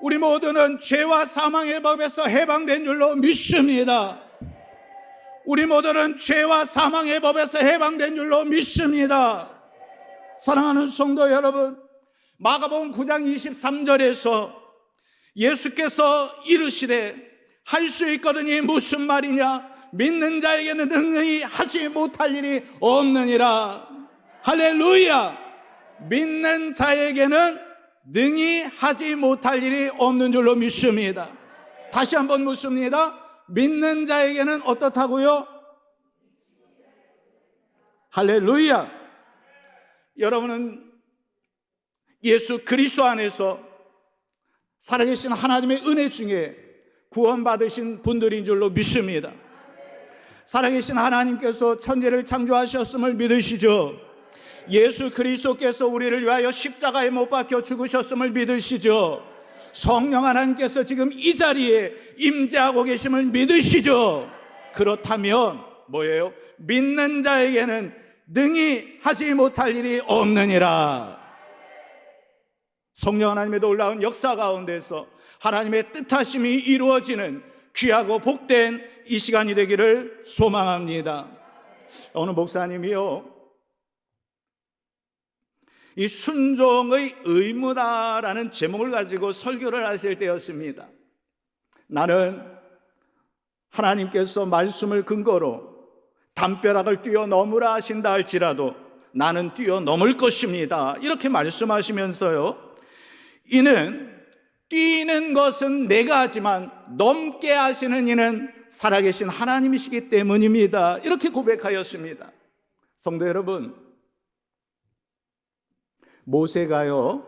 우리 모두는 죄와 사망의 법에서 해방된 줄로 믿습니다. 우리 모두는 죄와 사망의 법에서 해방된 줄로 믿습니다. 사랑하는 성도 여러분, 마가복음 9장 23절에서 예수께서 이르시되 할 수 있거든이 무슨 말이냐? 믿는 자에게는 능히 하지 못할 일이 없느니라. 할렐루야! 믿는 자에게는 능히 하지 못할 일이 없는 줄로 믿습니다. 다시 한번 묻습니다. 믿는 자에게는 어떻다고요? 할렐루야! 여러분은 예수 그리스도 안에서 살아계신 하나님의 은혜 중에 구원받으신 분들인 줄로 믿습니다. 살아계신 하나님께서 천지를 창조하셨음을 믿으시죠? 예수 그리스도께서 우리를 위하여 십자가에 못 박혀 죽으셨음을 믿으시죠? 성령 하나님께서 지금 이 자리에 임재하고 계심을 믿으시죠? 그렇다면 뭐예요? 믿는 자에게는 능히 하지 못할 일이 없느니라. 성령 하나님의 놀라운 역사 가운데서 하나님의 뜻하심이 이루어지는 귀하고 복된 이 시간이 되기를 소망합니다. 어느 목사님이요, 이 순종의 의무다라는 제목을 가지고 설교를 하실 때였습니다. 나는 하나님께서 말씀을 근거로 담벼락을 뛰어넘으라 하신다 할지라도 나는 뛰어넘을 것입니다. 이렇게 말씀하시면서요, 이는 뛰는 것은 내가 하지만 넘게 하시는 이는 살아계신 하나님이시기 때문입니다. 이렇게 고백하였습니다. 성도 여러분, 모세가요,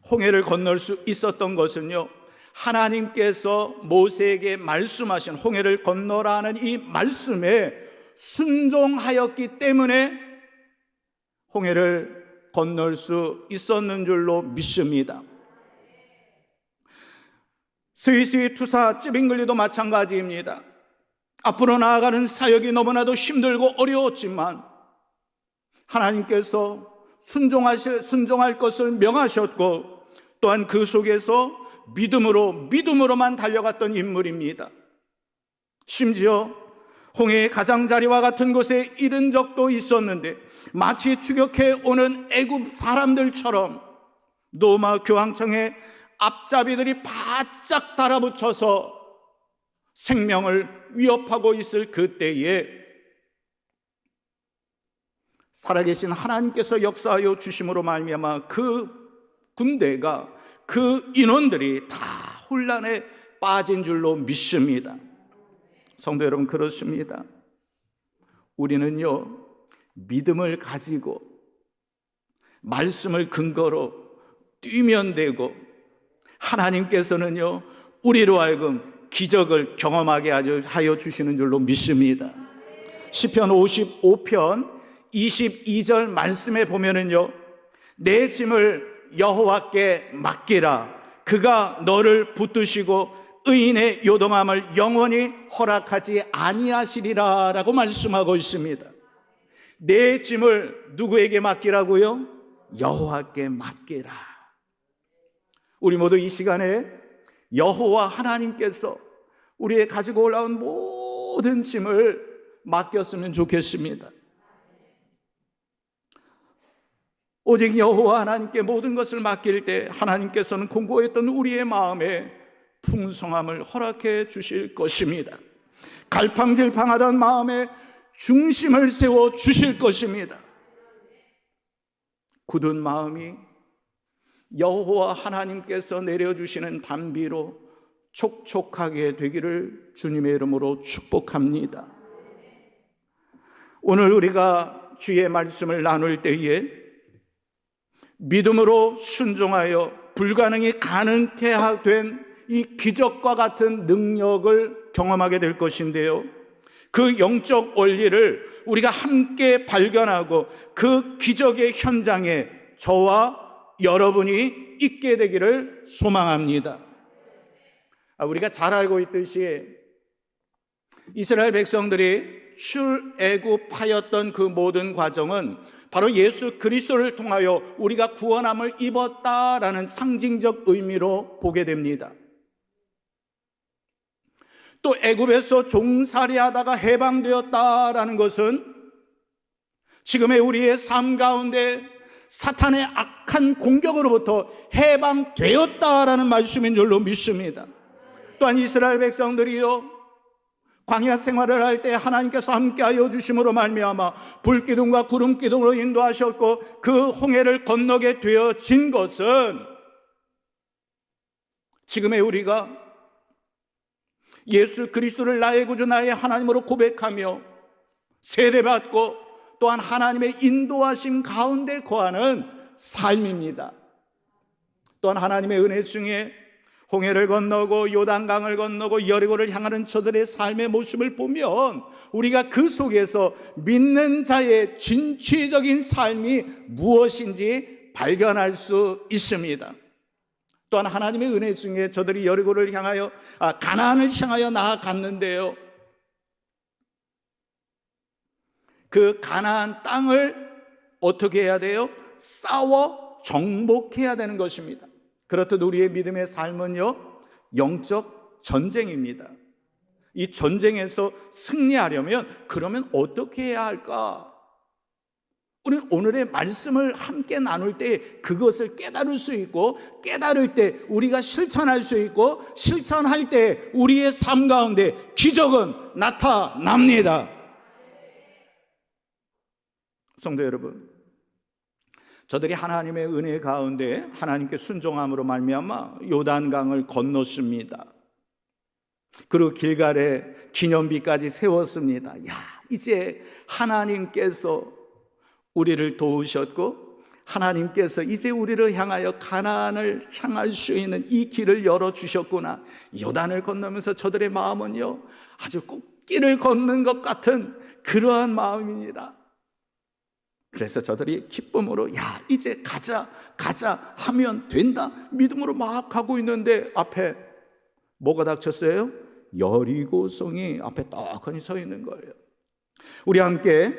홍해를 건널 수 있었던 것은요, 하나님께서 모세에게 말씀하신 홍해를 건너라는 이 말씀에 순종하였기 때문에 홍해를 건널 수 있었는 줄로 믿습니다. 스위스의 투사 찌빙글리도 마찬가지입니다. 앞으로 나아가는 사역이 너무나도 힘들고 어려웠지만 하나님께서 순종할 것을 명하셨고, 또한 그 속에서 믿음으로만 달려갔던 인물입니다. 심지어 홍해의 가장자리와 같은 곳에 이른 적도 있었는데 마치 추격해 오는 애굽 사람들처럼 노마 교황청의 앞잡이들이 바짝 달아붙여서 생명을 위협하고 있을 그때에 살아계신 하나님께서 역사하여 주심으로 말미암아 그 군대가, 그 인원들이 다 혼란에 빠진 줄로 믿습니다. 성도 여러분, 그렇습니다. 우리는요, 믿음을 가지고 말씀을 근거로 뛰면 되고, 하나님께서는요, 우리로 하여금 기적을 경험하게 하여 주시는 줄로 믿습니다. 시편 55편 22절 말씀에 보면은요, 내 짐을 여호와께 맡기라. 그가 너를 붙드시고 의인의 요동함을 영원히 허락하지 아니하시리라 라고 말씀하고 있습니다. 내 짐을 누구에게 맡기라고요? 여호와께 맡기라. 우리 모두 이 시간에 여호와 하나님께서 우리의 가지고 올라온 모든 짐을 맡겼으면 좋겠습니다. 오직 여호와 하나님께 모든 것을 맡길 때 하나님께서는 공고했던 우리의 마음에 풍성함을 허락해 주실 것입니다. 갈팡질팡하던 마음에 중심을 세워 주실 것입니다. 굳은 마음이 여호와 하나님께서 내려주시는 단비로 촉촉하게 되기를 주님의 이름으로 축복합니다. 오늘 우리가 주의 말씀을 나눌 때에 믿음으로 순종하여 불가능이 가능케 된 이 기적과 같은 능력을 경험하게 될 것인데요, 그 영적 원리를 우리가 함께 발견하고 그 기적의 현장에 저와 여러분이 있게 되기를 소망합니다. 우리가 잘 알고 있듯이 이스라엘 백성들이 출애굽하였던 그 모든 과정은 바로 예수 그리스도를 통하여 우리가 구원함을 입었다라는 상징적 의미로 보게 됩니다. 또 애굽에서 종살이하다가 해방되었다라는 것은 지금의 우리의 삶 가운데 사탄의 악한 공격으로부터 해방되었다라는 말씀인 줄로 믿습니다. 또한 이스라엘 백성들이요, 광야 생활을 할 때 하나님께서 함께하여 주심으로 말미암아 불기둥과 구름기둥으로 인도하셨고 그 홍해를 건너게 되어진 것은 지금의 우리가 예수 그리스도를 나의 구주 나의 하나님으로 고백하며 세례받고 또한 하나님의 인도하심 가운데 거하는 삶입니다. 또한 하나님의 은혜 중에 홍해를 건너고 요단강을 건너고 여리고를 향하는 저들의 삶의 모습을 보면 우리가 그 속에서 믿는 자의 진취적인 삶이 무엇인지 발견할 수 있습니다. 또한 하나님의 은혜 중에 저들이 여리고를 향하여 가나안을 향하여 나아갔는데요, 그 가나안 땅을 어떻게 해야 돼요? 싸워 정복해야 되는 것입니다. 그렇듯 우리의 믿음의 삶은요, 영적 전쟁입니다. 이 전쟁에서 승리하려면 그러면 어떻게 해야 할까? 우리는 오늘의 말씀을 함께 나눌 때 그것을 깨달을 수 있고, 깨달을 때 우리가 실천할 수 있고, 실천할 때 우리의 삶 가운데 기적은 나타납니다. 성도 여러분, 저들이 하나님의 은혜 가운데 하나님께 순종함으로 말미암아 요단강을 건넜습니다. 그리고 길갈에 기념비까지 세웠습니다. 야, 이제 하나님께서 우리를 도우셨고 하나님께서 이제 우리를 향하여 가나안을 향할 수 있는 이 길을 열어주셨구나. 요단을 건너면서 저들의 마음은요, 아주 꽃길을 걷는 것 같은 그러한 마음입니다. 그래서 저들이 기쁨으로 야, 이제 가자 하면 된다 믿음으로 막 가고 있는데 앞에 뭐가 닥쳤어요? 여리고성이 앞에 떡하니 서 있는 거예요. 우리 함께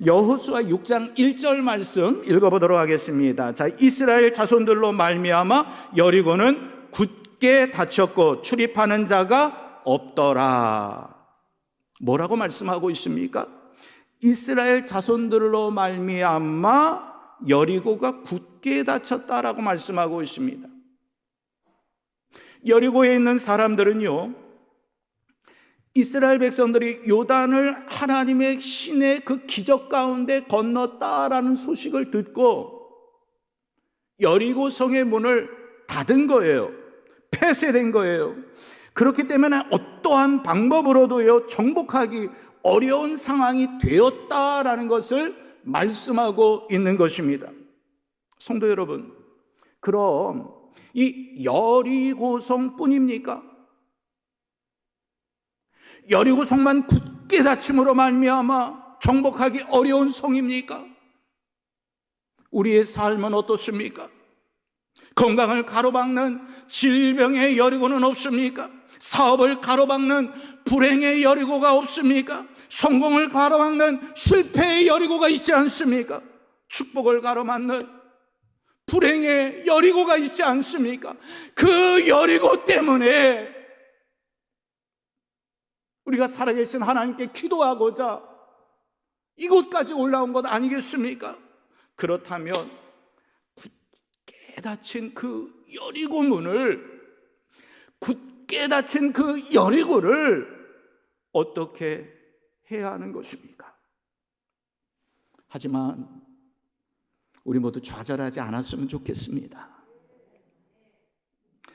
여호수아 6장 1절 말씀 읽어보도록 하겠습니다. 자, 이스라엘 자손들로 말미암아 여리고는 굳게 닫혔고 출입하는 자가 없더라. 뭐라고 말씀하고 있습니까? 이스라엘 자손들로 말미암아 여리고가 굳게 닫혔다라고 말씀하고 있습니다. 여리고에 있는 사람들은요, 이스라엘 백성들이 요단을 하나님의 신의 그 기적 가운데 건넜다라는 소식을 듣고 여리고 성의 문을 닫은 거예요. 폐쇄된 거예요. 그렇기 때문에 어떠한 방법으로도요, 정복하기 어려운 상황이 되었다라는 것을 말씀하고 있는 것입니다. 성도 여러분, 그럼 이 여리고성뿐입니까? 여리고성만 굳게 닫힘으로 말미암아 정복하기 어려운 성입니까? 우리의 삶은 어떻습니까? 건강을 가로막는 질병의 여리고는 없습니까? 사업을 가로막는 불행의 여리고가 없습니까? 성공을 가로막는 실패의 여리고가 있지 않습니까? 축복을 가로막는 불행의 여리고가 있지 않습니까? 그 여리고 때문에 우리가 살아계신 하나님께 기도하고자 이곳까지 올라온 것 아니겠습니까? 그렇다면 굳게 닫힌 그 여리고 문을, 굳게 닫힌 그 여리고를 어떻게 해야 하는 것입니까? 하지만 우리 모두 좌절하지 않았으면 좋겠습니다.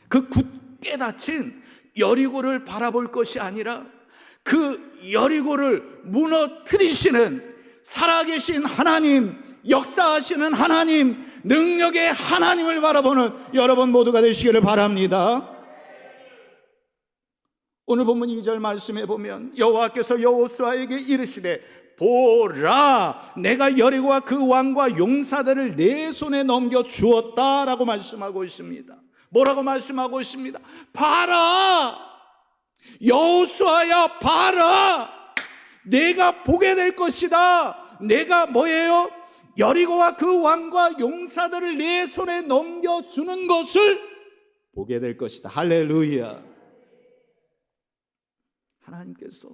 그 굳게 닫힌 여리고를 바라볼 것이 아니라 그 여리고를 무너뜨리시는 살아계신 하나님, 역사하시는 하나님, 능력의 하나님을 바라보는 여러분 모두가 되시기를 바랍니다. 오늘 본문 2절 말씀에 보면 여호와께서 여호수아에게 이르시되 보라, 내가 여리고와 그 왕과 용사들을 내 손에 넘겨 주었다라고 말씀하고 있습니다. 뭐라고 말씀하고 있습니다? 봐라, 여호수아야, 봐라, 내가 보게 될 것이다. 내가 뭐예요? 여리고와 그 왕과 용사들을 내 손에 넘겨주는 것을 보게 될 것이다. 할렐루야. 하나님께서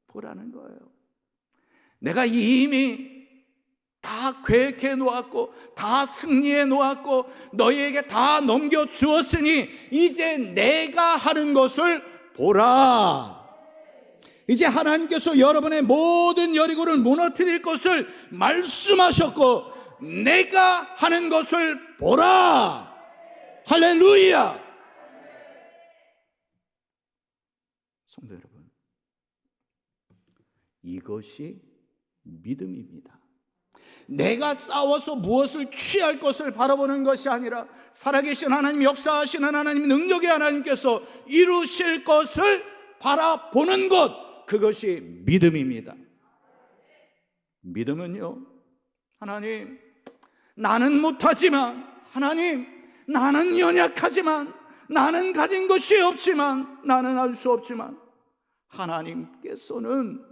보라는 거예요. 내가 이미 다 계획해 놓았고 다 승리해 놓았고 너희에게 다 넘겨주었으니 이제 내가 하는 것을 보라. 이제 하나님께서 여러분의 모든 여리고를 무너뜨릴 것을 말씀하셨고 내가 하는 것을 보라. 할렐루야. 성도 여러분, 이것이 믿음입니다. 내가 싸워서 무엇을 취할 것을 바라보는 것이 아니라 살아계신 하나님, 역사하시는 하나님, 능력의 하나님께서 이루실 것을 바라보는 것, 그것이 믿음입니다. 믿음은요, 하나님, 나는 못하지만, 하나님, 나는 연약하지만, 나는 가진 것이 없지만, 나는 알 수 없지만 하나님께서는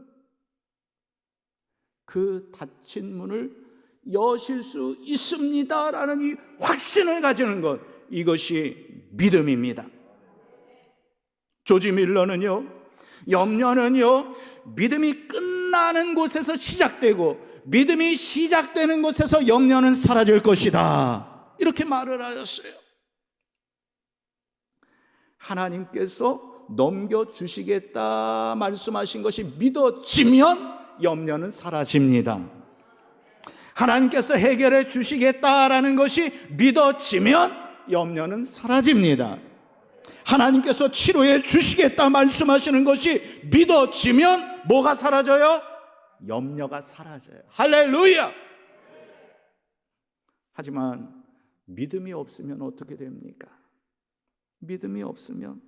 그 닫힌 문을 여실 수 있습니다라는 이 확신을 가지는 것, 이것이 믿음입니다. 조지 밀러는요, 염려는요, 믿음이 끝나는 곳에서 시작되고 믿음이 시작되는 곳에서 염려는 사라질 것이다, 이렇게 말을 하셨어요. 하나님께서 넘겨주시겠다 말씀하신 것이 믿어지면 염려는 사라집니다. 하나님께서 해결해 주시겠다라는 것이 믿어지면 염려는 사라집니다. 하나님께서 치료해 주시겠다 말씀하시는 것이 믿어지면 뭐가 사라져요? 염려가 사라져요. 할렐루야. 하지만 믿음이 없으면 어떻게 됩니까? 믿음이 없으면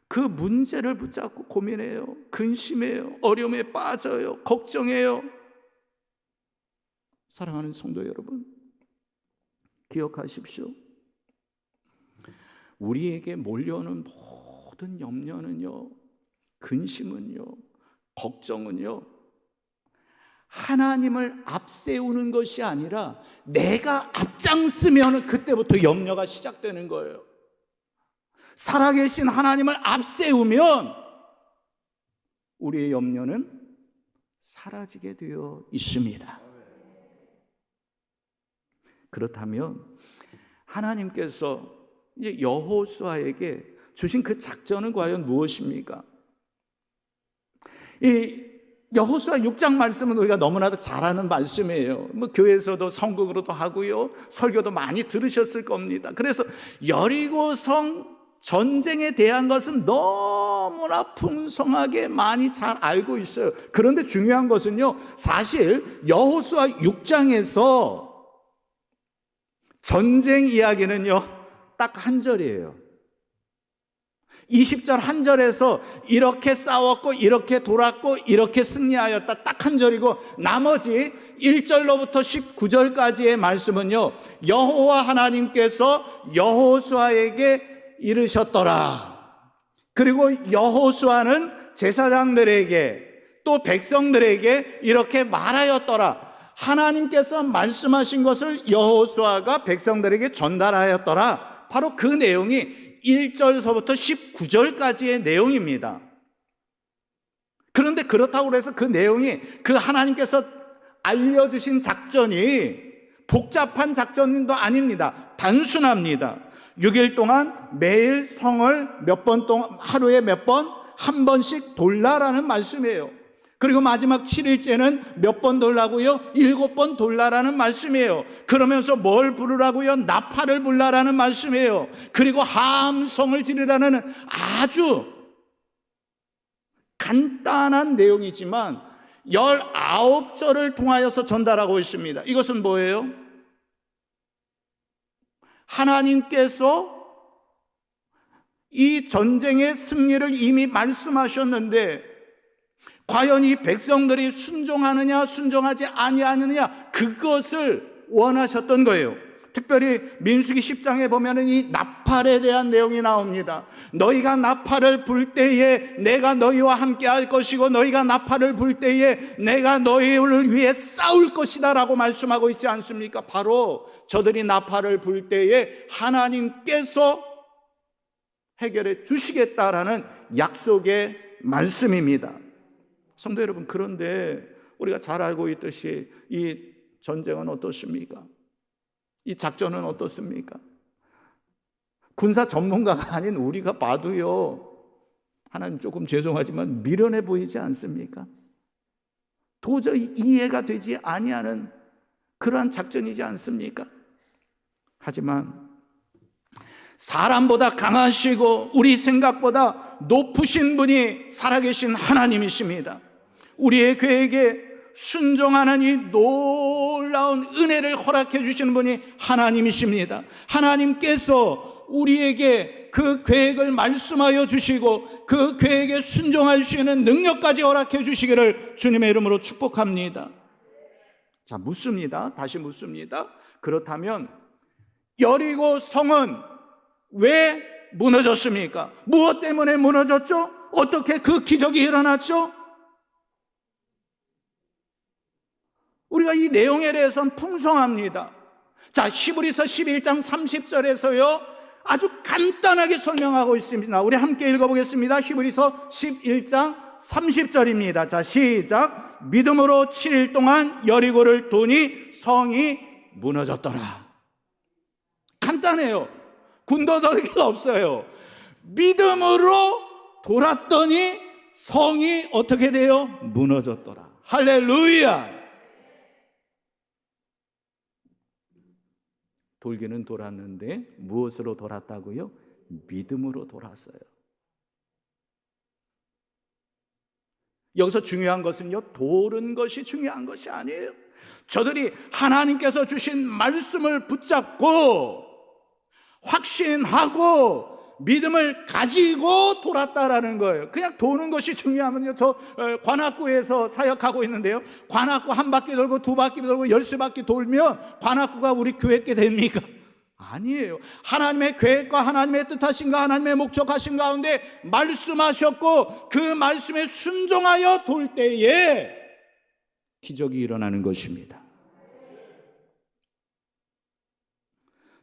그 문제를 붙잡고 고민해요. 근심해요. 어려움에 빠져요. 걱정해요. 사랑하는 성도 여러분, 기억하십시오. 우리에게 몰려오는 모든 염려는요, 근심은요, 걱정은요, 하나님을 앞세우는 것이 아니라 내가 앞장서면 그때부터 염려가 시작되는 거예요. 살아계신 하나님을 앞세우면 우리의 염려는 사라지게 되어 있습니다. 그렇다면 하나님께서 이제 여호수아에게 주신 그 작전은 과연 무엇입니까? 이 여호수아 6장 말씀은 우리가 너무나도 잘 아는 말씀이에요. 뭐 교회에서도 성극으로도 하고요, 설교도 많이 들으셨을 겁니다. 그래서 여리고성 전쟁에 대한 것은 너무나 풍성하게 많이 잘 알고 있어요. 그런데 중요한 것은요, 사실 여호수아 6장에서 전쟁 이야기는요, 딱 한 절이에요. 20절 한 절에서 이렇게 싸웠고 이렇게 돌았고 이렇게 승리하였다, 딱 한 절이고, 나머지 1절로부터 19절까지의 말씀은요, 여호와 하나님께서 여호수아에게 이르셨더라. 그리고 여호수아는 제사장들에게 또 백성들에게 이렇게 말하였더라. 하나님께서 말씀하신 것을 여호수아가 백성들에게 전달하였더라. 바로 그 내용이 1절서부터 19절까지의 내용입니다. 그런데 그렇다고 해서 그 내용이, 그 하나님께서 알려주신 작전이 복잡한 작전도 아닙니다. 단순합니다. 6일 동안 매일 성을 몇 번 동안, 하루에 몇 번, 한 번씩 돌라라는 말씀이에요. 그리고 마지막 7일째는 몇 번 돌라고요? 7번 돌라라는 말씀이에요. 그러면서 뭘 부르라고요? 나팔을 불라라는 말씀이에요. 그리고 함성을 지르라는 아주 간단한 내용이지만 19절을 통하여서 전달하고 있습니다. 이것은 뭐예요? 하나님께서 이 전쟁의 승리를 이미 말씀하셨는데 과연 이 백성들이 순종하느냐 순종하지 아니하느냐, 그것을 원하셨던 거예요. 특별히 민수기 10장에 보면은 이 나팔에 대한 내용이 나옵니다. 너희가 나팔을 불 때에 내가 너희와 함께 할 것이고 너희가 나팔을 불 때에 내가 너희를 위해 싸울 것이다 라고 말씀하고 있지 않습니까? 바로 저들이 나팔을 불 때에 하나님께서 해결해 주시겠다라는 약속의 말씀입니다. 성도 여러분, 그런데 우리가 잘 알고 있듯이 이 전쟁은 어떻습니까? 이 작전은 어떻습니까? 군사 전문가가 아닌 우리가 봐도요, 하나님 조금 죄송하지만 미련해 보이지 않습니까? 도저히 이해가 되지 아니하는 그러한 작전이지 않습니까? 하지만 사람보다 강하시고 우리 생각보다 높으신 분이 살아계신 하나님이십니다. 우리의 계획에 순종하는 이 놀라운 은혜를 허락해 주시는 분이 하나님이십니다. 하나님께서 우리에게 그 계획을 말씀하여 주시고 그 계획에 순종할 수 있는 능력까지 허락해 주시기를 주님의 이름으로 축복합니다. 자, 묻습니다. 다시 묻습니다. 그렇다면 여리고 성은 왜 무너졌습니까? 무엇 때문에 무너졌죠? 어떻게 그 기적이 일어났죠? 우리가 이 내용에 대해서는 풍성합니다. 자, 히브리서 11장 30절에서요 아주 간단하게 설명하고 있습니다. 우리 함께 읽어보겠습니다. 히브리서 11장 30절입니다. 자, 시작. 믿음으로 7일 동안 여리고를 도니 성이 무너졌더라. 간단해요. 군더더기가 없어요. 믿음으로 돌았더니 성이 어떻게 돼요? 무너졌더라. 할렐루야. 돌기는 돌았는데 무엇으로 돌았다고요? 믿음으로 돌았어요. 여기서 중요한 것은요, 도는 것이 중요한 것이 아니에요. 저들이 하나님께서 주신 말씀을 붙잡고 확신하고 믿음을 가지고 돌았다라는 거예요. 그냥 도는 것이 중요하면요, 저 관악구에서 사역하고 있는데요, 관악구 한 바퀴 돌고 두 바퀴 돌고 13바퀴 돌면 관악구가 우리 교회께 됩니까? 아니에요. 하나님의 계획과 하나님의 뜻하신가 하나님의 목적하신 가운데 말씀하셨고 그 말씀에 순종하여 돌 때에 기적이 일어나는 것입니다.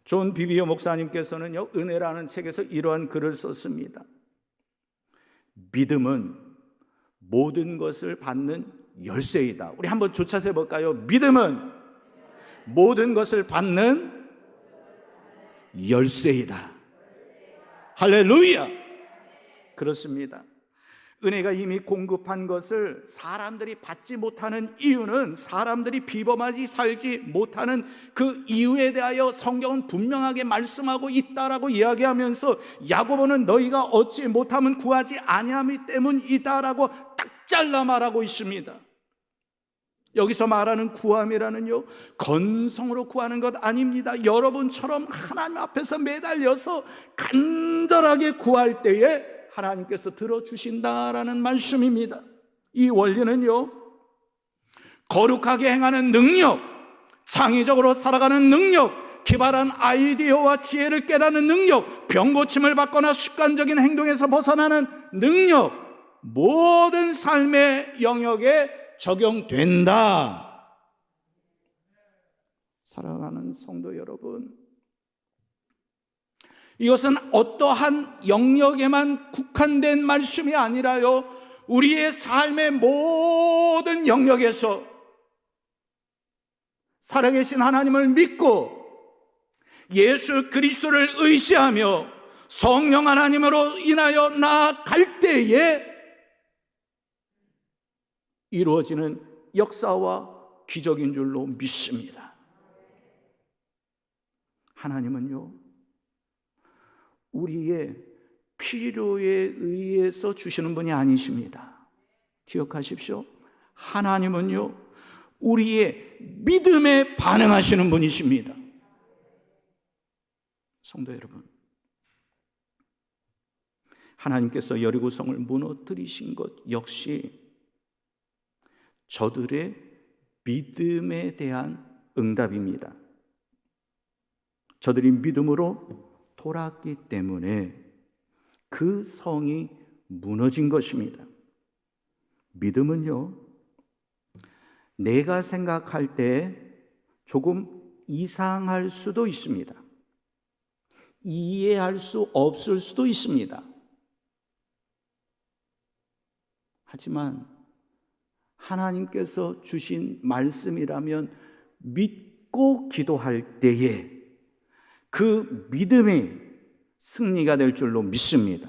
존 비비오 목사님께서는요, 은혜라는 책에서 이러한 글을 썼습니다. 믿음은 모든 것을 받는 열쇠이다. 우리 한번 조차서 해볼까요? 믿음은 모든 것을 받는 열쇠이다. 할렐루야. 그렇습니다. 은혜가 이미 공급한 것을 사람들이 받지 못하는 이유는 사람들이 비범하게 살지 못하는 그 이유에 대하여 성경은 분명하게 말씀하고 있다라고 이야기하면서 야고보는 너희가 얻지 못하면 구하지 아니함이 때문이다라고 딱 잘라 말하고 있습니다. 여기서 말하는 구함이라는요, 건성으로 구하는 것 아닙니다. 여러분처럼 하나님 앞에서 매달려서 간절하게 구할 때에 하나님께서 들어주신다라는 말씀입니다. 이 원리는요, 거룩하게 행하는 능력, 창의적으로 살아가는 능력, 기발한 아이디어와 지혜를 깨닫는 능력, 병고침을 받거나 습관적인 행동에서 벗어나는 능력, 모든 삶의 영역에 적용된다. 사랑하는 성도 여러분, 이것은 어떠한 영역에만 국한된 말씀이 아니라요, 우리의 삶의 모든 영역에서 살아계신 하나님을 믿고 예수 그리스도를 의지하며 성령 하나님으로 인하여 나아갈 때에 이루어지는 역사와 기적인 줄로 믿습니다. 하나님은요, 우리의 필요에 의해서 주시는 분이 아니십니다. 기억하십시오. 하나님은요, 우리의 믿음에 반응하시는 분이십니다. 성도 여러분, 하나님께서 여리고성을 무너뜨리신 것 역시 저들의 믿음에 대한 응답입니다. 저들이 믿음으로 돌았기 때문에 그 성이 무너진 것입니다. 믿음은요, 내가 생각할 때 조금 이상할 수도 있습니다. 이해할 수 없을 수도 있습니다. 하지만 하나님께서 주신 말씀이라면 믿고 기도할 때에 그 믿음이 승리가 될 줄로 믿습니다.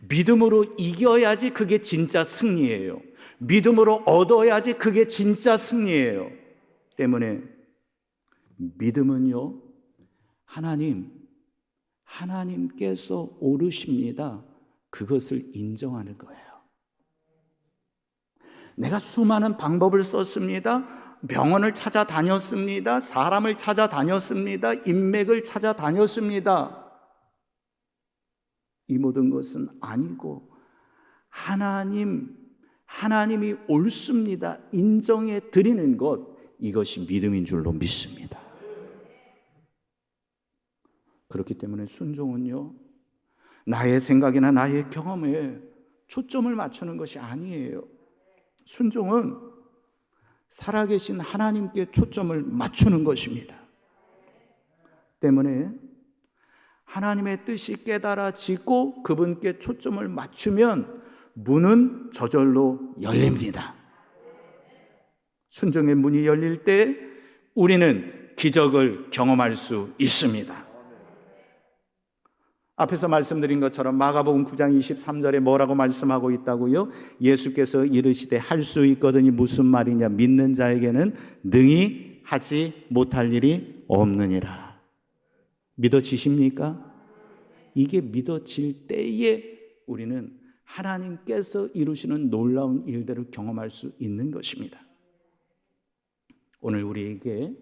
믿음으로 이겨야지 그게 진짜 승리예요. 믿음으로 얻어야지 그게 진짜 승리예요. 때문에 믿음은요, 하나님께서 오르십니다. 그것을 인정하는 거예요. 내가 수많은 방법을 썼습니다. 병원을 찾아다녔습니다. 사람을 찾아다녔습니다. 인맥을 찾아다녔습니다. 이 모든 것은 아니고 하나님이 옳습니다. 인정해 드리는 것, 이것이 믿음인 줄로 믿습니다. 그렇기 때문에 순종은요, 나의 생각이나 나의 경험에 초점을 맞추는 것이 아니에요. 순종은 살아계신 하나님께 초점을 맞추는 것입니다. 때문에 하나님의 뜻이 깨달아지고 그분께 초점을 맞추면 문은 저절로 열립니다. 순종의 문이 열릴 때 우리는 기적을 경험할 수 있습니다. 앞에서 말씀드린 것처럼 마가복음 9장 23절에 뭐라고 말씀하고 있다고요? 예수께서 이르시되 할 수 있거든이 무슨 말이냐? 믿는 자에게는 능히 하지 못할 일이 없느니라. 믿어지십니까? 이게 믿어질 때에 우리는 하나님께서 이루시는 놀라운 일들을 경험할 수 있는 것입니다. 오늘 우리에게,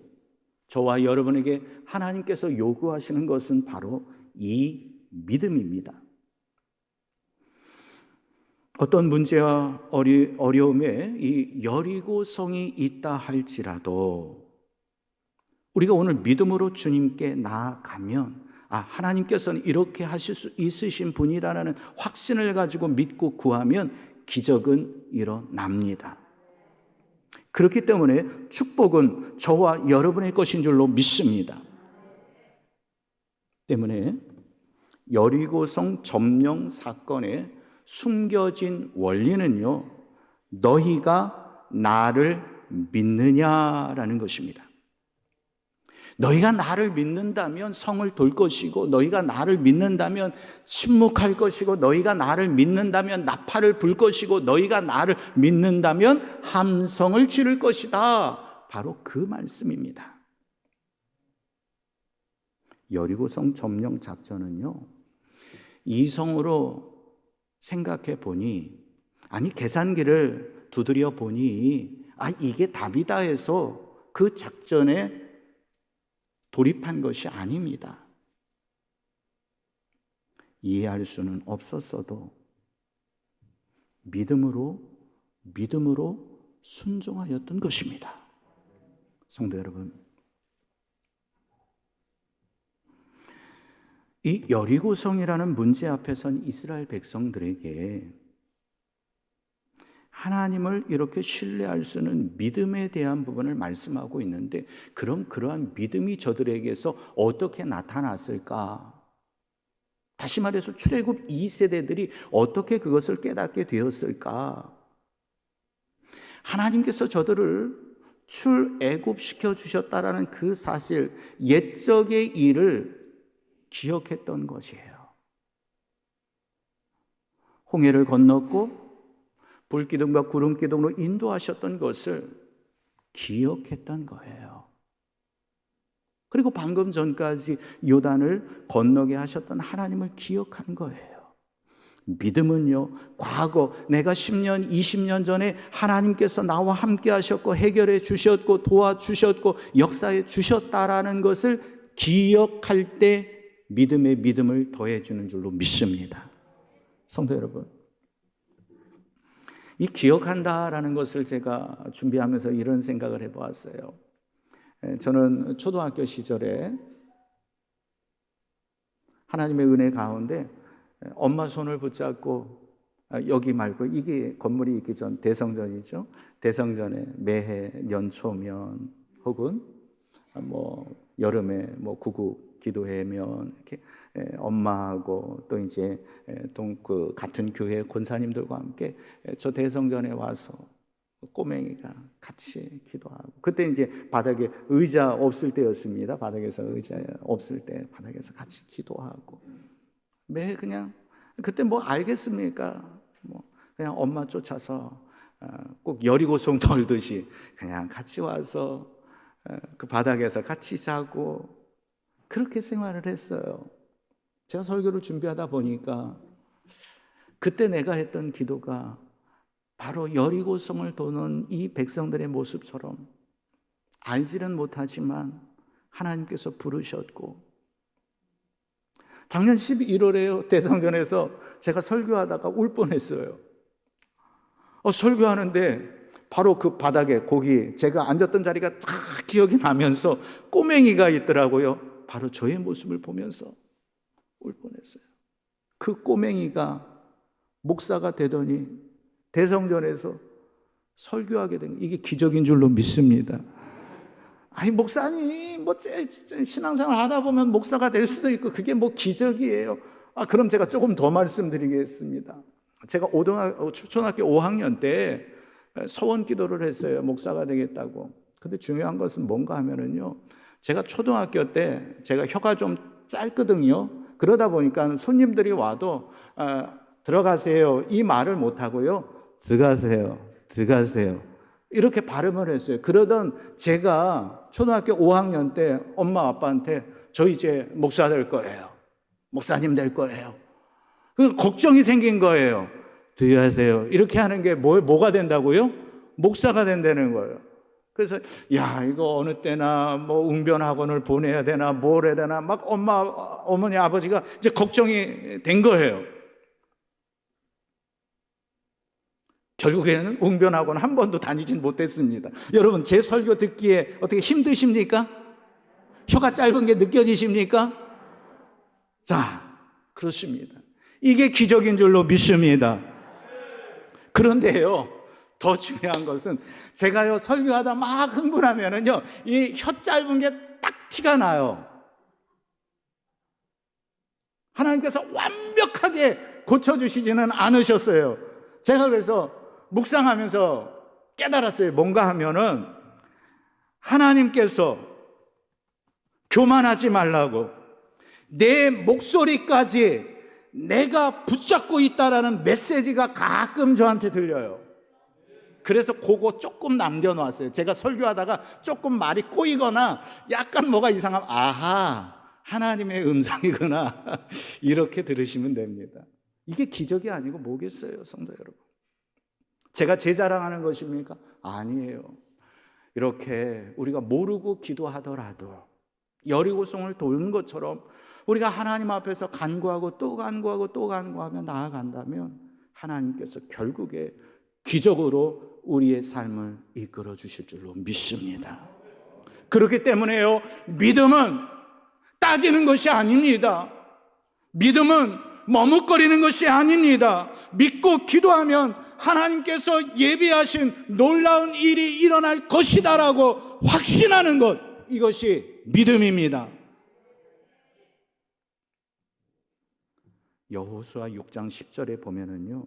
저와 여러분에게 하나님께서 요구하시는 것은 바로 이 믿음입니다. 어떤 문제와 어려움에 이 여리고성이 있다 할지라도 우리가 오늘 믿음으로 주님께 나아가면 하나님께서는 이렇게 하실 수 있으신 분이라는 확신을 가지고 믿고 구하면 기적은 일어납니다. 그렇기 때문에 축복은 저와 여러분의 것인 줄로 믿습니다. 때문에 여리고성 점령 사건의 숨겨진 원리는요, 너희가 나를 믿느냐라는 것입니다. 너희가 나를 믿는다면 성을 돌 것이고, 너희가 나를 믿는다면 침묵할 것이고, 너희가 나를 믿는다면 나팔을 불 것이고, 너희가 나를 믿는다면 함성을 지를 것이다. 바로 그 말씀입니다. 여리고성 점령 작전은요, 이성으로 생각해 보니, 계산기를 두드려 보니 이게 답이다 해서 그 작전에 돌입한 것이 아닙니다. 이해할 수는 없었어도 믿음으로 순종하였던 것입니다. 성도 여러분, 이 여리고성이라는 문제 앞에선 이스라엘 백성들에게 하나님을 이렇게 신뢰할 수 있는 믿음에 대한 부분을 말씀하고 있는데, 그럼 그러한 믿음이 저들에게서 어떻게 나타났을까? 다시 말해서 출애굽 2세대들이 어떻게 그것을 깨닫게 되었을까? 하나님께서 저들을 출애굽시켜 주셨다라는 그 사실, 옛적의 일을 기억했던 것이에요. 홍해를 건넜고 불기둥과 구름기둥으로 인도하셨던 것을 기억했던 거예요. 그리고 방금 전까지 요단을 건너게 하셨던 하나님을 기억한 거예요. 믿음은요, 과거 내가 10년, 20년 전에 하나님께서 나와 함께 하셨고 해결해 주셨고 도와주셨고 역사해 주셨다라는 것을 기억할 때 믿음의 믿음을 더해주는 줄로 믿습니다. 성도 여러분, 이 기억한다라는 것을 제가 준비하면서 이런 생각을 해보았어요. 저는 초등학교 시절에 하나님의 은혜 가운데 엄마 손을 붙잡고, 여기 말고 이게 건물이 있기 전 대성전이죠. 대성전에 매해 연초면 혹은 뭐 여름에 뭐 구국 기도회면 이렇게 엄마하고 또 이제 그 같은 교회 권사님들과 함께 저 대성전에 와서 꼬맹이가 같이 기도하고, 그때 이제 바닥에 의자 없을 때였습니다. 바닥에서 의자 없을 때 바닥에서 같이 기도하고, 매 그냥 그때 뭐 알겠습니까? 뭐 그냥 엄마 쫓아서 꼭 여리고송 돌듯이 그냥 같이 와서 그 바닥에서 같이 자고 그렇게 생활을 했어요. 제가 설교를 준비하다 보니까 그때 내가 했던 기도가 바로 여리고성을 도는 이 백성들의 모습처럼 알지는 못하지만 하나님께서 부르셨고, 작년 11월에 대성전에서 제가 설교하다가 울 뻔했어요. 설교하는데 바로 그 바닥에 거기 제가 앉았던 자리가 딱 기억이 나면서 꼬맹이가 있더라고요. 바로 저의 모습을 보면서 울 뻔했어요. 그 꼬맹이가 목사가 되더니 대성전에서 설교하게 된, 이게 기적인 줄로 믿습니다. 아니 목사님 뭐 신앙생활 하다 보면 목사가 될 수도 있고 그게 뭐 기적이에요. 그럼 제가 조금 더 말씀드리겠습니다. 제가 초등학교 5학년 때 서원 기도를 했어요. 목사가 되겠다고. 근데 중요한 것은 뭔가 하면은요, 제가 초등학교 때 제가 혀가 좀 짧거든요. 그러다 보니까 손님들이 와도 들어가세요 이 말을 못하고요, 들어가세요, 들어가세요 이렇게 발음을 했어요. 그러던 제가 초등학교 5학년 때 엄마 아빠한테 저 이제 목사 될 거예요, 목사님 될 거예요. 걱정이 생긴 거예요. 들어가세요 이렇게 하는 게 뭐가 된다고요? 목사가 된다는 거예요. 그래서 야 이거 어느 때나 뭐 웅변학원을 보내야 되나 뭘 해야 되나 막 어머니 아버지가 이제 걱정이 된 거예요. 결국에는 웅변학원 한 번도 다니진 못했습니다. 여러분 제 설교 듣기에 어떻게 힘드십니까? 혀가 짧은 게 느껴지십니까? 자, 그렇습니다. 이게 기적인 줄로 믿습니다. 그런데요, 더 중요한 것은 제가요 설교하다 막 흥분하면은요 이 혀 짧은 게 딱 티가 나요. 하나님께서 완벽하게 고쳐주시지는 않으셨어요. 제가 그래서 묵상하면서 깨달았어요. 뭔가 하면은 하나님께서 교만하지 말라고 내 목소리까지 내가 붙잡고 있다라는 메시지가 가끔 저한테 들려요. 그래서 그거 조금 남겨놓았어요. 제가 설교하다가 조금 말이 꼬이거나 약간 뭐가 이상하면 아하, 하나님의 음성이구나 이렇게 들으시면 됩니다. 이게 기적이 아니고 뭐겠어요, 성도 여러분? 제가 제 자랑하는 것입니까? 아니에요. 이렇게 우리가 모르고 기도하더라도 여리고성을 도는 것처럼 우리가 하나님 앞에서 간구하고 또 간구하고 또 간구하며 나아간다면 하나님께서 결국에 기적으로 우리의 삶을 이끌어 주실 줄로 믿습니다. 그렇기 때문에요, 믿음은 따지는 것이 아닙니다. 믿음은 머뭇거리는 것이 아닙니다. 믿고 기도하면 하나님께서 예비하신 놀라운 일이 일어날 것이다라고 확신하는 것, 이것이 믿음입니다. 여호수아 6장 10절에 보면은요,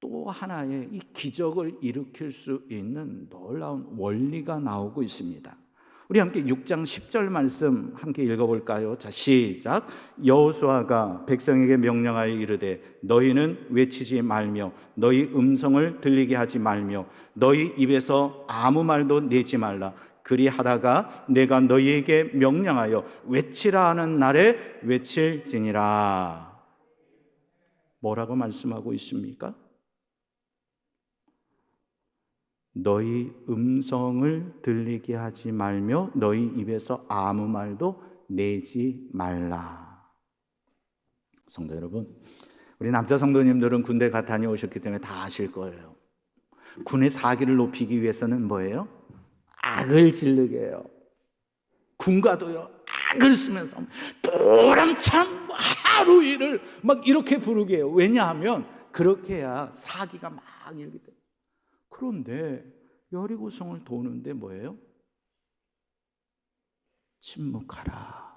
또 하나의 이 기적을 일으킬 수 있는 놀라운 원리가 나오고 있습니다. 우리 함께 6장 10절 말씀 함께 읽어볼까요? 자, 시작. 여호수아가 백성에게 명령하여 이르되 너희는 외치지 말며 너희 음성을 들리게 하지 말며 너희 입에서 아무 말도 내지 말라. 그리하다가 내가 너희에게 명령하여 외치라 하는 날에 외칠지니라. 뭐라고 말씀하고 있습니까? 너희 음성을 들리게 하지 말며 너희 입에서 아무 말도 내지 말라. 성도 여러분, 우리 남자 성도님들은 군대 가 다녀오셨기 때문에 다 아실 거예요. 군의 사기를 높이기 위해서는 뭐예요? 악을 지르게 해요. 군가도요, 글 쓰면서 보람찬 하루 일을 막 이렇게 부르게 해요. 왜냐하면 그렇게 해야 사기가 막 이렇게 돼요. 그런데 여리고성을 도는데 뭐예요? 침묵하라,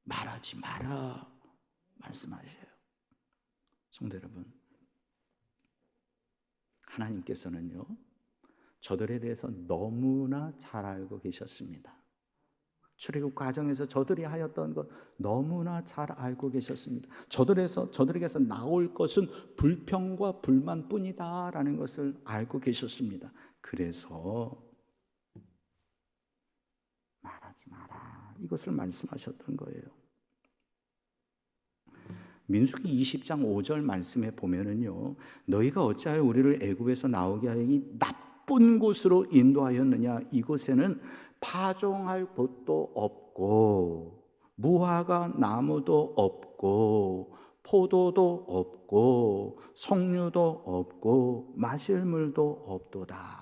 말하지 마라 말씀하세요. 성도 여러분, 하나님께서는요 저들에 대해서 너무나 잘 알고 계셨습니다. 출애굽 과정에서 저들이 하였던 것 너무나 잘 알고 계셨습니다. 저들에게서 나올 것은 불평과 불만뿐이다라는 것을 알고 계셨습니다. 그래서 말하지 마라 이것을 말씀하셨던 거예요. 민수기 20장 5절 말씀에 보면은요, 너희가 어찌하여 우리를 애굽에서 나오게 하여 이 나쁜 곳으로 인도하였느냐? 이곳에는 파종할 곳도 없고 무화과 나무도 없고 포도도 없고 석류도 없고 마실 물도 없도다.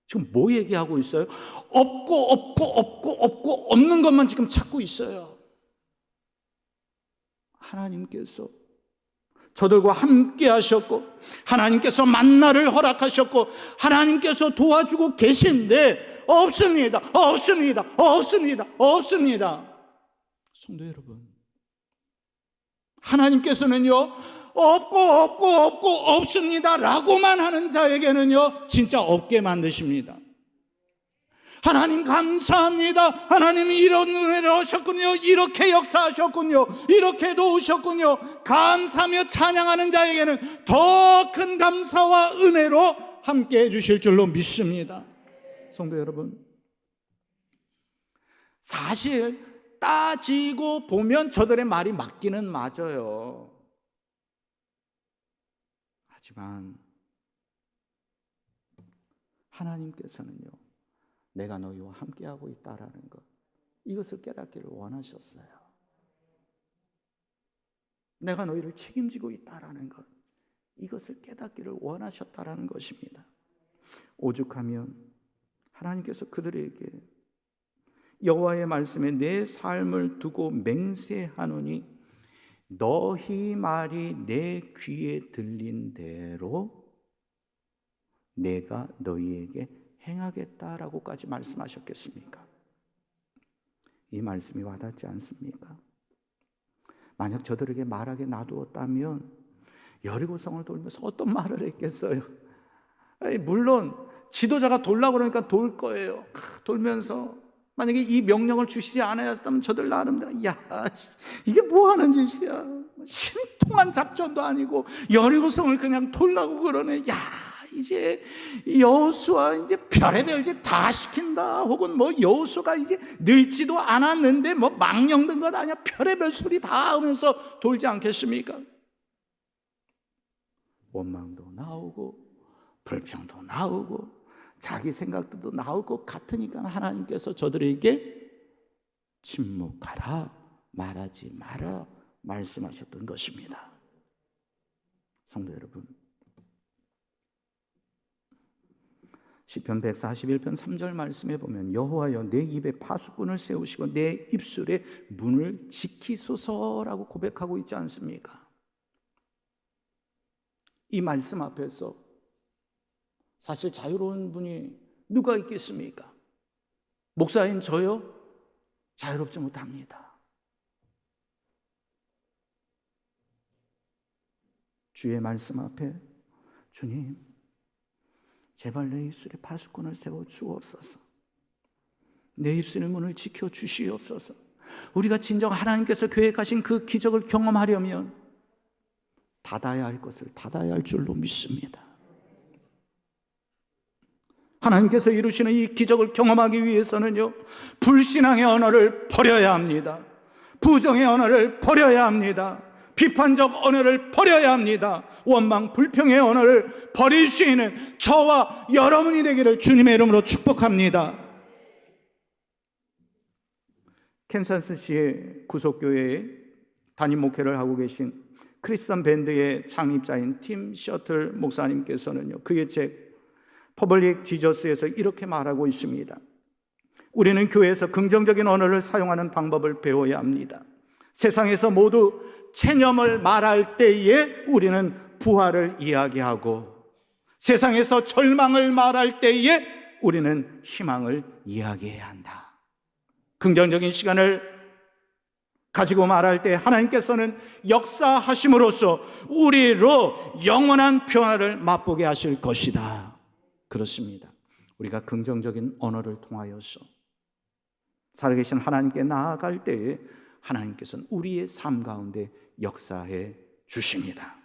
지금 뭐 얘기하고 있어요? 없고 없는 것만 지금 찾고 있어요. 하나님께서 저들과 함께 하셨고 하나님께서 만나를 허락하셨고 하나님께서 도와주고 계신데 없습니다. 성도 여러분, 하나님께서는요 없습니다 라고만 하는 자에게는요 진짜 없게 만드십니다. 하나님 감사합니다. 하나님이 이런 은혜를 하셨군요. 이렇게 역사하셨군요. 이렇게 도우셨군요. 감사하며 찬양하는 자에게는 더 큰 감사와 은혜로 함께 해주실 줄로 믿습니다. 성도 여러분, 사실 따지고 보면 저들의 말이 맞기는 맞아요. 하지만 하나님께서는요 내가 너희와 함께하고 있다라는 것, 이것을 깨닫기를 원하셨어요. 내가 너희를 책임지고 있다라는 것, 이것을 깨닫기를 원하셨다라는 것입니다. 오죽하면 하나님께서 그들에게 여호와의 말씀에 내 삶을 두고 맹세하노니 너희 말이 내 귀에 들린 대로 내가 너희에게 행하겠다라고까지 말씀하셨겠습니까? 이 말씀이 와닿지 않습니까? 만약 저들에게 말하게 놔두었다면 여리고성을 돌면서 어떤 말을 했겠어요? 물론 지도자가 돌라고 그러니까 돌 거예요. 돌면서 만약에 이 명령을 주시지 않았다면 저들 나름대로 이게 뭐 하는 짓이야, 신통한 작전도 아니고 여리고성을 그냥 돌라고 그러네. 이제 여호수아 이제 별의별 짓 다 시킨다, 혹은 뭐 여호수아가 이제 늙지도 않았는데 뭐 망령된 것 아니야, 별의별 소리 다 하면서 돌지 않겠습니까? 원망도 나오고 불평도 나오고 자기 생각도 나올 것 같으니까 하나님께서 저들에게 침묵하라, 말하지 마라 말씀하셨던 것입니다. 성도 여러분, 시편 141편 3절 말씀에 보면 여호와여 내 입에 파수꾼을 세우시고 내 입술에 문을 지키소서라고 고백하고 있지 않습니까? 이 말씀 앞에서 사실 자유로운 분이 누가 있겠습니까? 목사인 저요? 자유롭지 못합니다. 주의 말씀 앞에 주님, 제발 내 입술에 파수꾼을 세워 주옵소서. 내 입술의 문을 지켜 주시옵소서. 우리가 진정 하나님께서 계획하신 그 기적을 경험하려면 닫아야 할 것을 닫아야 할 줄로 믿습니다. 하나님께서 이루시는 이 기적을 경험하기 위해서는요, 불신앙의 언어를 버려야 합니다. 부정의 언어를 버려야 합니다. 비판적 언어를 버려야 합니다. 원망, 불평의 언어를 버릴 수 있는 저와 여러분이 되기를 주님의 이름으로 축복합니다. 캔사스시의 구속교회에 담임 목회를 하고 계신 크리스천 밴드의 창립자인 팀 셔틀 목사님께서는요, 그의 책 퍼블릭 지저스에서 이렇게 말하고 있습니다. 우리는 교회에서 긍정적인 언어를 사용하는 방법을 배워야 합니다. 세상에서 모두 체념을 말할 때에 우리는 부활을 이야기하고, 세상에서 절망을 말할 때에 우리는 희망을 이야기해야 한다. 긍정적인 시간을 가지고 말할 때 하나님께서는 역사하심으로써 우리로 영원한 평화를 맛보게 하실 것이다. 그렇습니다. 우리가 긍정적인 언어를 통하여서 살아계신 하나님께 나아갈 때에 하나님께서는 우리의 삶 가운데 역사해 주십니다.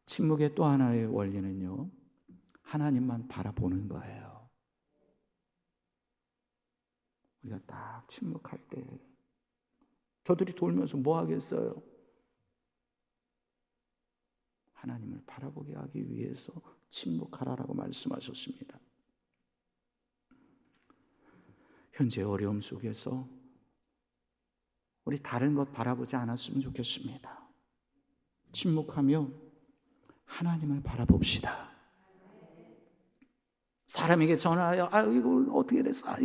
침묵의 또 하나의 원리는요, 하나님만 바라보는 거예요. 우리가 딱 침묵할 때 저들이 돌면서 뭐 하겠어요? 하나님을 바라보게 하기 위해서 침묵하라라고 말씀하셨습니다. 현재 어려움 속에서 우리 다른 것 바라보지 않았으면 좋겠습니다. 침묵하며 하나님을 바라봅시다. 사람에게 전화하여 이거 어떻게 됐어?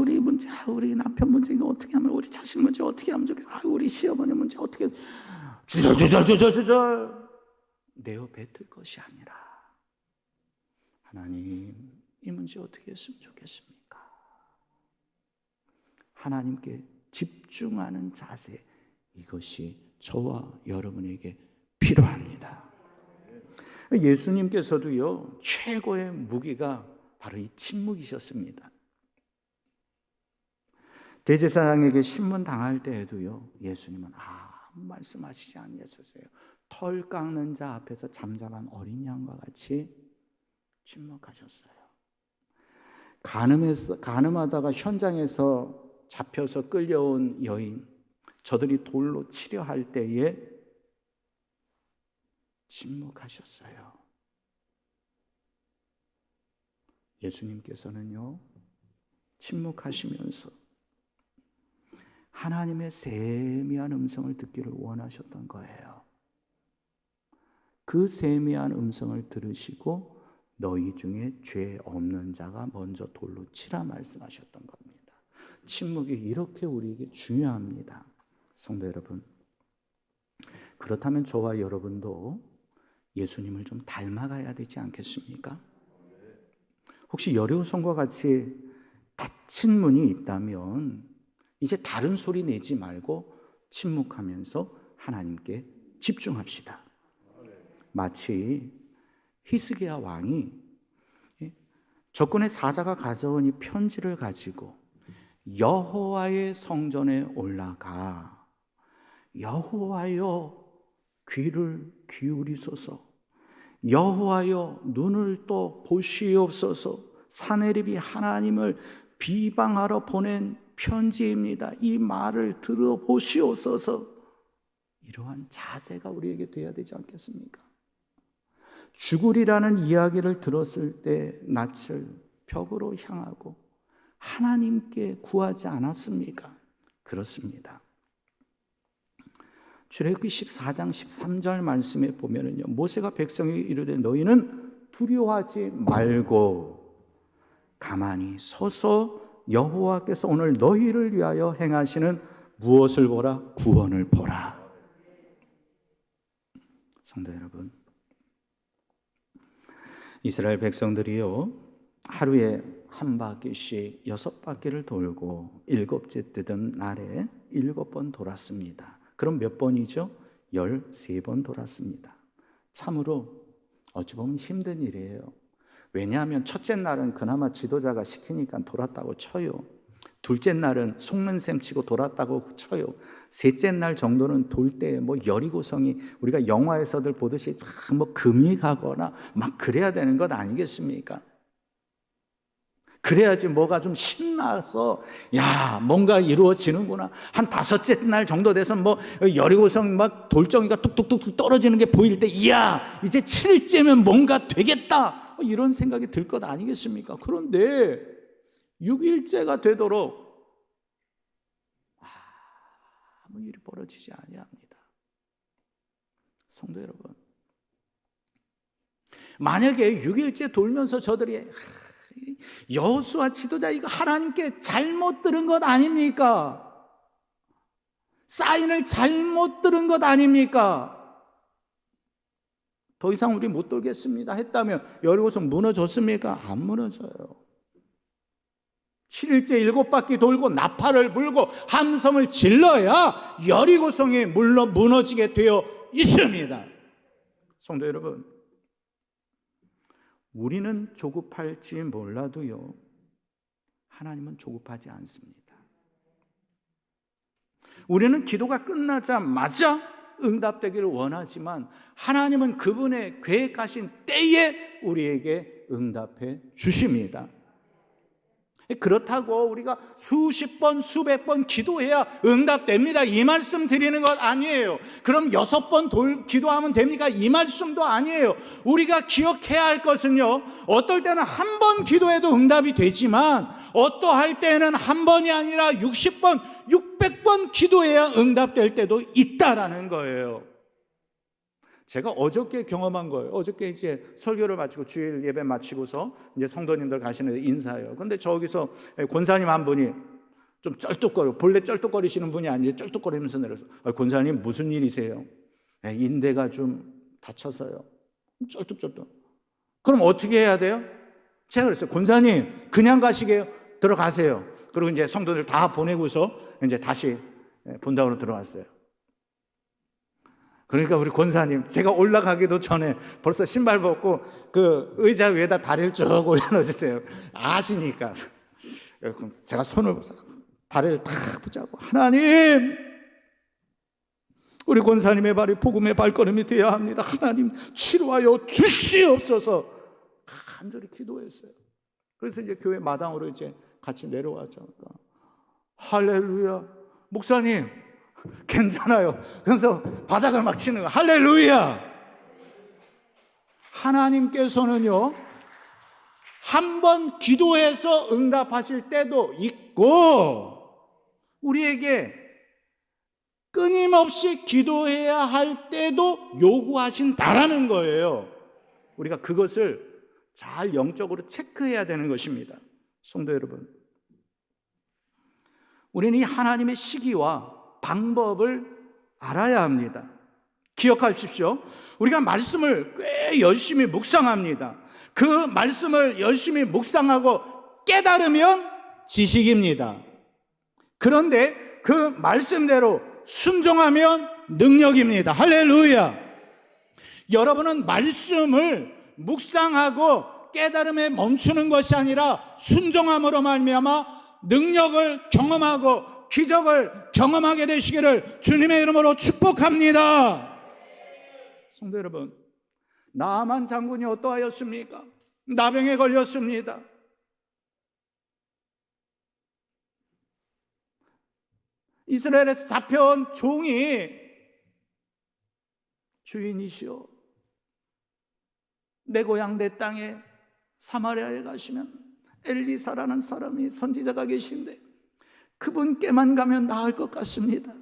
우리 문제, 우리 남편 문제 이거 어떻게 하면, 우리 자식 문제 어떻게 하면 좋겠어? 우리 시어머니 문제 어떻게, 주절 내어 뱉을 것이 아니라, 하나님 이 문제 어떻게 했으면 좋겠습니까? 하나님께 집중하는 자세, 이것이 저와 여러분에게 필요합니다. 예수님께서도요, 최고의 무기가 바로 이 침묵이셨습니다. 대제사장에게 신문 당할 때에도요, 예수님은 아무 말씀하시지 아니하셨어요. 털 깎는 자 앞에서 잠잠한 어린 양과 같이 침묵하셨어요. 간음하다가 현장에서 잡혀서 끌려온 여인, 저들이 돌로 치려 할 때에 침묵하셨어요. 예수님께서는요, 침묵하시면서 하나님의 세미한 음성을 듣기를 원하셨던 거예요. 그 세미한 음성을 들으시고 너희 중에 죄 없는 자가 먼저 돌로 치라 말씀하셨던 겁니다. 침묵이 이렇게 우리에게 중요합니다. 성도 여러분, 그렇다면 저와 여러분도 예수님을 좀 닮아가야 되지 않겠습니까? 혹시 여리고성과 같이 닫힌 문이 있다면 이제 다른 소리 내지 말고 침묵하면서 하나님께 집중합시다. 마치 히스기야 왕이 적군의 사자가 가져온 이 편지를 가지고 여호와의 성전에 올라가, 여호와여 귀를 기울이소서, 여호와여 눈을 또 보시옵소서, 사내립이 하나님을 비방하러 보낸 편지입니다. 이 말을 들어보시옵소서. 이러한 자세가 우리에게 돼야 되지 않겠습니까? 죽으리라는 이야기를 들었을 때 낯을 벽으로 향하고 하나님께 구하지 않았습니까? 그렇습니다. 출애굽기 14장 13절 말씀에 보면은요, 모세가 백성에게 이르되 너희는 두려워하지 말고 가만히 서서 여호와께서 오늘 너희를 위하여 행하시는 무엇을 보라? 구원을 보라. 성도 여러분, 이스라엘 백성들이요, 하루에 한 바퀴씩 6바퀴를 돌고 7째 되던 날에 7번 돌았습니다. 그럼 몇 번이죠? 13번 돌았습니다. 참으로 어찌 보면 힘든 일이에요. 왜냐하면 첫째 날은 그나마 지도자가 시키니까 돌았다고 쳐요. 둘째 날은 속는 셈 치고 돌았다고 쳐요. 셋째 날 정도는 돌 때 뭐 여리고성이 우리가 영화에서들 보듯이 뭐 금이 가거나 막 그래야 되는 것 아니겠습니까? 그래야지 뭐가 좀 신나서 야 뭔가 이루어지는구나. 한 5째 날 정도 돼서 뭐 여리고성 막 돌덩이가 뚝뚝뚝 떨어지는 게 보일 때 이야 이제 7일째면 뭔가 되겠다 이런 생각이 들 것 아니겠습니까? 그런데 6일째가 되도록 아무 일이 벌어지지 아니합니다. 성도 여러분, 만약에 6일째 돌면서 저들이 여호수아 지도자 이거 하나님께 잘못 들은 것 아닙니까? 사인을 잘못 들은 것 아닙니까? 더 이상 우리 못 돌겠습니다 했다면 여리고성 무너졌습니까? 안 무너져요. 7일째 7바퀴 돌고 나팔을 불고 함성을 질러야 여리고성이 물론 무너지게 되어 있습니다. 성도 여러분, 우리는 조급할지 몰라도요, 하나님은 조급하지 않습니다. 우리는 기도가 끝나자마자 응답되기를 원하지만 하나님은 그분의 계획하신 때에 우리에게 응답해 주십니다. 그렇다고 우리가 수십 번, 수백 번 기도해야 응답됩니다, 이 말씀 드리는 것 아니에요. 그럼 6번 기도하면 됩니까? 이 말씀도 아니에요. 우리가 기억해야 할 것은요, 어떨 때는 한 번 기도해도 응답이 되지만 어떠할 때는 한 번이 아니라 60번, 600번 기도해야 응답될 때도 있다라는 거예요. 제가 어저께 경험한 거예요. 어저께 이제 설교를 마치고 주일 예배 마치고서 이제 성도님들 가시는데 인사해요. 근데 저기서 권사님 한 분이 좀 쩔뚝거려, 본래 쩔뚝거리시는 분이 아니지 쩔뚝거리면서 내려서, 권사님 무슨 일이세요? 인대가 좀 다쳐서요. 쩔뚝쩔뚝. 그럼 어떻게 해야 돼요? 제가 그랬어요. 권사님 그냥 가시게요? 들어가세요. 그리고 이제 성도들 다 보내고서 이제 다시 본당으로 들어왔어요. 그러니까 우리 권사님, 제가 올라가기도 전에 벌써 신발 벗고 그 의자 위에다 다리를 쭉 올려놓으셨어요. 아시니까. 제가 손을 다리를 탁 붙잡고, 하나님, 우리 권사님의 발이 복음의 발걸음이 되어야 합니다. 하나님 치료하여 주시옵소서. 간절히 기도했어요. 그래서 이제 교회 마당으로 이제 같이 내려왔죠. 할렐루야, 목사님 괜찮아요. 그래서 바닥을 막 치는 거예요. 할렐루야. 하나님께서는요, 한 번 기도해서 응답하실 때도 있고 우리에게 끊임없이 기도해야 할 때도 요구하신다라는 거예요. 우리가 그것을 잘 영적으로 체크해야 되는 것입니다. 성도 여러분, 우리는 이 하나님의 시기와 방법을 알아야 합니다. 기억하십시오. 우리가 말씀을 꽤 열심히 묵상합니다. 그 말씀을 열심히 묵상하고 깨달으면 지식입니다. 그런데 그 말씀대로 순종하면 능력입니다. 할렐루야. 여러분은 말씀을 묵상하고 깨달음에 멈추는 것이 아니라 순종함으로 말미암아 능력을 경험하고 기적을 경험하게 되시기를 주님의 이름으로 축복합니다. 성도 여러분, 나아만 장군이 어떠하였습니까? 나병에 걸렸습니다. 이스라엘에서 잡혀온 종이 주인이시오, 내 고향 내 땅에 사마리아에 가시면 엘리사라는 사람이 선지자가 계신데 그분께만 가면 나을 것 같습니다.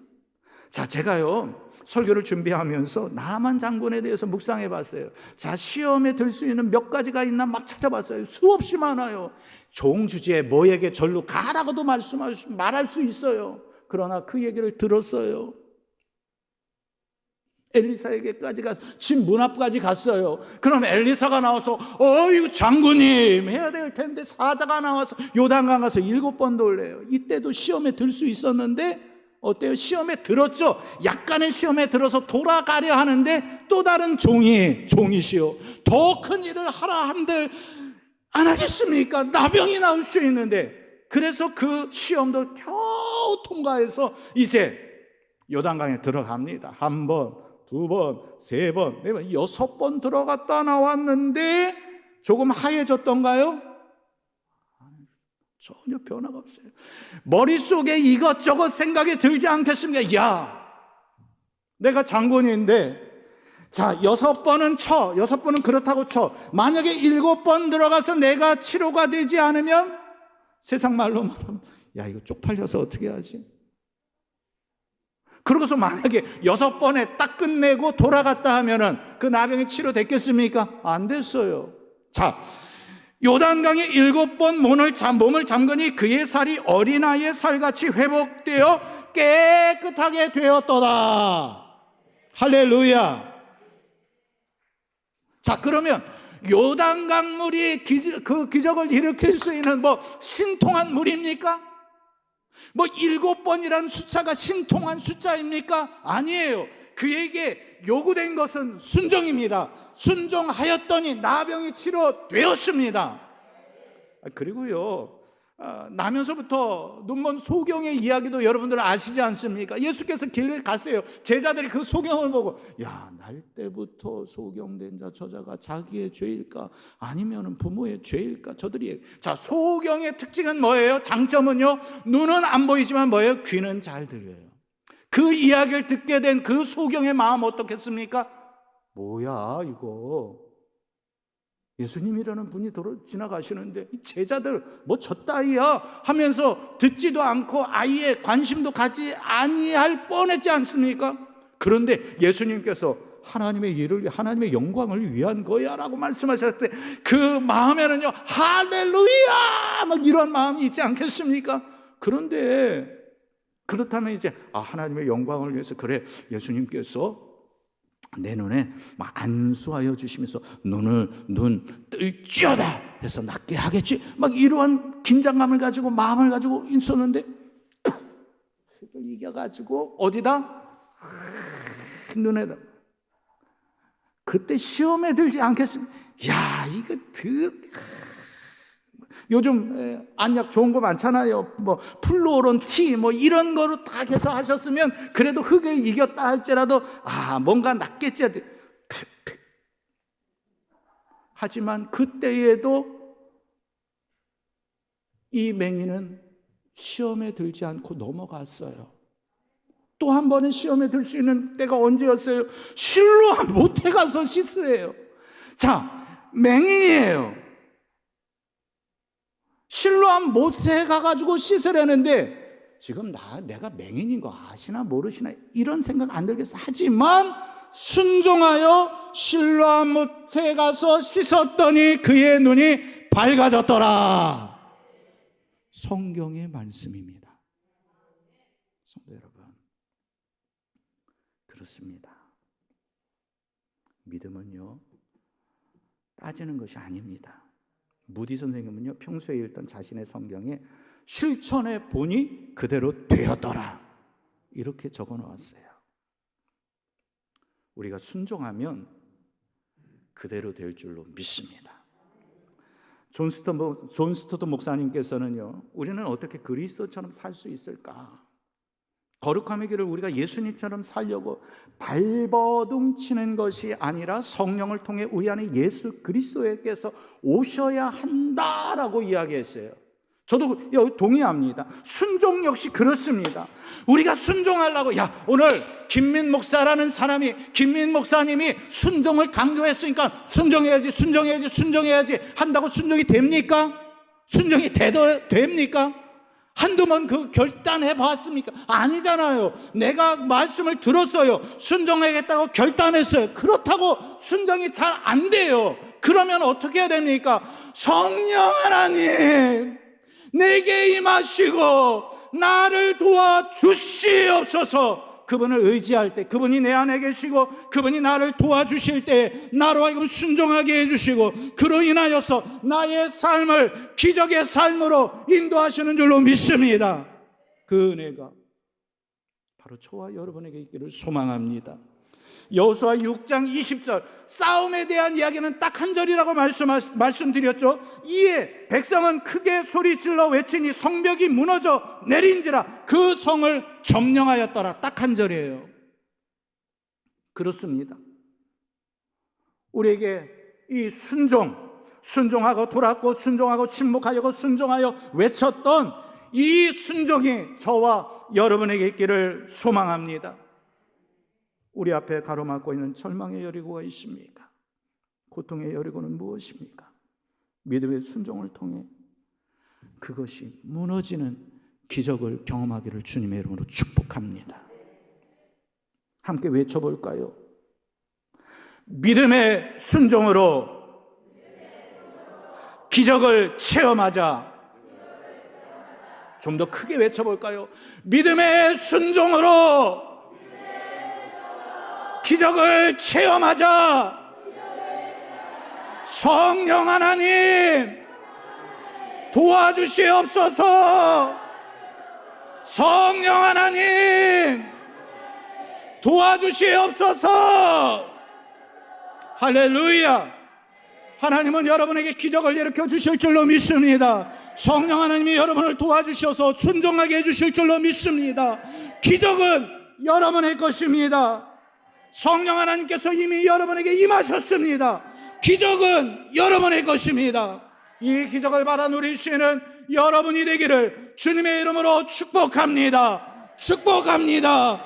자, 제가요 설교를 준비하면서 나만 장군에 대해서 묵상해 봤어요. 자, 시험에 들 수 있는 몇 가지가 있나 막 찾아봤어요. 수없이 많아요. 종주지에 뭐에게 절로 가라고도 말할 수 있어요. 그러나 그 얘기를 들었어요. 엘리사에게까지 가서 집 문 앞까지 갔어요. 그럼 엘리사가 나와서 이거 장군님 해야 될 텐데 사자가 나와서 요단강 가서 7번 돌래요. 이때도 시험에 들 수 있었는데 어때요? 시험에 들었죠. 약간의 시험에 들어서 돌아가려 하는데 또 다른 종이시오, 더 큰 일을 하라 한들 안 하겠습니까? 나병이 나올 수 있는데. 그래서 그 시험도 겨우 통과해서 이제 요단강에 들어갑니다. 한 번, 두 번, 세 번, 네 번, 6번 들어갔다 나왔는데 조금 하얘졌던가요? 전혀 변화가 없어요. 머릿속에 이것저것 생각이 들지 않겠습니까? 야, 내가 장군인데, 자, 6번은 쳐. 6번은 그렇다고 쳐. 만약에 7번 들어가서 내가 치료가 되지 않으면 세상 말로 말하면, 야, 이거 쪽팔려서 어떻게 하지? 그러고서 만약에 6번에 딱 끝내고 돌아갔다 하면은 그 나병이 치료됐겠습니까? 안 됐어요. 자, 요단강에 7번 몸을 잠그니 그의 살이 어린아이의 살같이 회복되어 깨끗하게 되었도다. 할렐루야. 자, 그러면 요단강물이 그 기적을 일으킬 수 있는 신통한 물입니까? 7번이라는 숫자가 신통한 숫자입니까? 아니에요. 그에게 요구된 것은 순종입니다. 순종하였더니 나병이 치료되었습니다. 그리고요, 나면서부터 눈먼 소경의 이야기도 여러분들 아시지 않습니까? 예수께서 길에 갔어요. 제자들이 그 소경을 보고, 야, 날 때부터 소경된 자 저자가 자기의 죄일까 아니면 부모의 죄일까? 저들이. 자, 소경의 특징은 뭐예요? 장점은요, 눈은 안 보이지만 뭐예요? 귀는 잘 들려요. 그 이야기를 듣게 된 그 소경의 마음 어떻겠습니까? 뭐야 이거, 예수님이라는 분이 지나가시는데 제자들 저 따위야 하면서 듣지도 않고 아예 관심도 가지 아니할 뻔했지 않습니까? 그런데 예수님께서 하나님의 일을, 하나님의 영광을 위한 거야 라고 말씀하셨을 때 그 마음에는요, 할렐루야 막 이런 마음이 있지 않겠습니까? 그런데 그렇다면 이제 하나님의 영광을 위해서, 그래, 예수님께서 내 눈에 안수하여 주시면서 눈 뜰지어다 해서 낫게 하겠지, 이러한 긴장감을 가지고 마음을 가지고 있었는데 그걸 이겨가지고 어디다? 눈에다. 그때 시험에 들지 않겠습니까? 야, 이거 요즘 안약 좋은 거 많잖아요. 플루오론 T 이런 거로 다 해서 하셨으면 그래도 흙에 이겼다 할지라도 뭔가 낫겠지. 하지만 그때에도 이 맹인은 시험에 들지 않고 넘어갔어요. 또 한 번은 시험에 들 수 있는 때가 언제였어요? 실로암 못해 가서 씻으래요. 자, 맹인이에요. 실로암 못에 가가지고 씻으려는데 지금 내가 맹인인 거 아시나 모르시나 이런 생각 안 들겠어요. 하지만 순종하여 실로암 못에 가서 씻었더니 그의 눈이 밝아졌더라. 성경의 말씀입니다. 성도 여러분, 그렇습니다. 믿음은요, 따지는 것이 아닙니다. 무디 선생님은요, 평소에 읽던 자신의 성경에 실천해 보니 그대로 되었더라 이렇게 적어 놓았어요. 우리가 순종하면 그대로 될 줄로 믿습니다. 존 스토더 목사님께서는요, 우리는 어떻게 그리스도처럼 살 수 있을까? 거룩함의 길을 우리가 예수님처럼 살려고 발버둥 치는 것이 아니라 성령을 통해 우리 안에 예수 그리스도께서 오셔야 한다라고 이야기했어요. 저도 동의합니다. 순종 역시 그렇습니다. 우리가 순종하려고, 오늘 김민 목사라는 사람이, 김민 목사님이 순종을 강조했으니까 순종해야지 한다고 순종이 됩니까? 순종이 됩니까? 한두 번 결단해 봤습니까? 아니잖아요. 내가 말씀을 들었어요. 순종하겠다고 결단했어요. 그렇다고 순종이 잘 안 돼요. 그러면 어떻게 해야 됩니까? 성령 하나님, 내게 임하시고 나를 도와주시옵소서. 그분을 의지할 때, 그분이 내 안에 계시고 그분이 나를 도와주실 때 나로 하여금 순종하게 해주시고 그로 인하여서 나의 삶을 기적의 삶으로 인도하시는 줄로 믿습니다. 그 은혜가 바로 저와 여러분에게 있기를 소망합니다. 여호수아 6장 20절, 싸움에 대한 이야기는 딱 한 절이라고 말씀드렸죠. 이에 백성은 크게 소리질러 외치니 성벽이 무너져 내린지라 그 성을 점령하였더라. 딱 한 절이에요. 그렇습니다. 우리에게 이 순종하고 돌았고 순종하고 침묵하려고 순종하여 외쳤던 이 순종이 저와 여러분에게 있기를 소망합니다. 우리 앞에 가로막고 있는 절망의 여리고가 있습니까? 고통의 여리고는 무엇입니까? 믿음의 순종을 통해 그것이 무너지는 기적을 경험하기를 주님의 이름으로 축복합니다. 함께 외쳐볼까요? 믿음의 순종으로 기적을 체험하자. 좀 더 크게 외쳐볼까요? 믿음의 순종으로 기적을 체험하자. 성령 하나님 도와주시옵소서. 성령 하나님 도와주시옵소서. 할렐루야. 하나님은 여러분에게 기적을 일으켜 주실 줄로 믿습니다. 성령 하나님이 여러분을 도와주셔서 순종하게 해주실 줄로 믿습니다. 기적은 여러분의 것입니다. 성령 하나님께서 이미 여러분에게 임하셨습니다. 기적은 여러분의 것입니다. 이 기적을 받아 누리시는 여러분이 되기를 주님의 이름으로 축복합니다. 축복합니다.